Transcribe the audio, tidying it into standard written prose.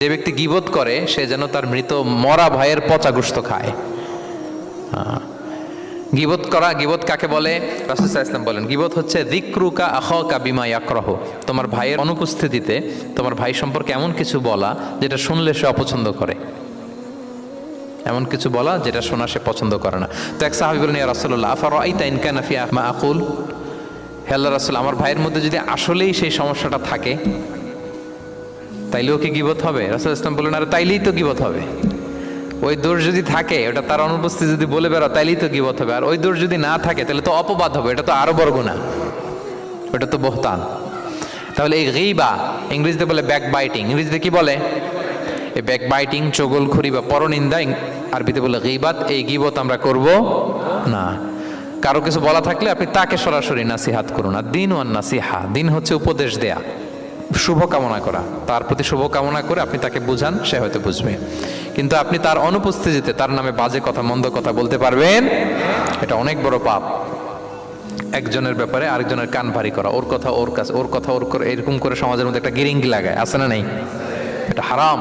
যে ব্যক্তি গীবত করে সে যেন তার মৃত মরা ভাইয়ের পচা গোশত খায়। গীবত করা, গীবত কাকে বলে? রাসূল সাল্লাল্লাহু আলাইহি ওয়াসাল্লাম বলেন গীবত হচ্ছে যিকরুকা আখাকা বিমা ইয়াকরাহু, তোমার ভাইয়ের অনুপস্থিতিতে তোমার ভাই সম্পর্কে এমন কিছু বলা যেটা শুনলে সে অপছন্দ করে, এমন কিছু বলা যেটা শোনা সে পছন্দ করে না। তো এক সাহাবী বলেন, ইয়া রাসূলুল্লাহ আফারাআইতা ইন কানা ফি মা আকুল, হে আল্লাহর রাসূল, আমার ভাইয়ের মধ্যে যদি আসলেই সেই সমস্যাটা থাকে তাইলেও কি গীবত হবে? রাসূল সাল্লাল্লাহু আলাইহি ওয়াসাল্লাম বললেন, আরে তাইলেই তো গীবত হবে। ওই দোষ যদি থাকে, ওটা তার অনুপস্থিতি যদি বলে বেড়াও তাইলেই তো গীবত হবে। আর ওই দোষ যদি না থাকে তাহলে তো অপবাদ হবে, এটা তো আরো বড় গুনাহ, ওটা তো বহতান। তাহলে এই গীবা ইংরেজিতে বলে ব্যাক বাইটিং, ইংরেজিতে কি বলে? এই ব্যাক বাইটিং, চগলখড়ি বা পরনিন্দা আরবিতে বলে গীবাত। এই গীবত আমরা করব না। কারো কিছু বলা থাকলে আপনি তাকে সরাসরি নাসিহাত করুন। আর দিন ওয়ান নাসিহা, দিন হচ্ছে উপদেশ দেয়া, শুভ কামনা করা, তার প্রতি শুভ কামনা করে আপনি তাকে বুঝান, সে হয়তো বুঝবে। কিন্তু আপনি তার অনুপস্থিতিতে তার নামে বাজে কথা, মন্দ কথা বলতে পারবেন, এটা অনেক বড় পাপ। একজনের ব্যাপারে আরেকজনের কান ভারী করা, ওর কথা ওর কাছে, ওর কথা ওর করে, এরকম করে সমাজের মধ্যে একটা গিরিঙ্গি লাগায়, আছে না নেই? এটা হারাম।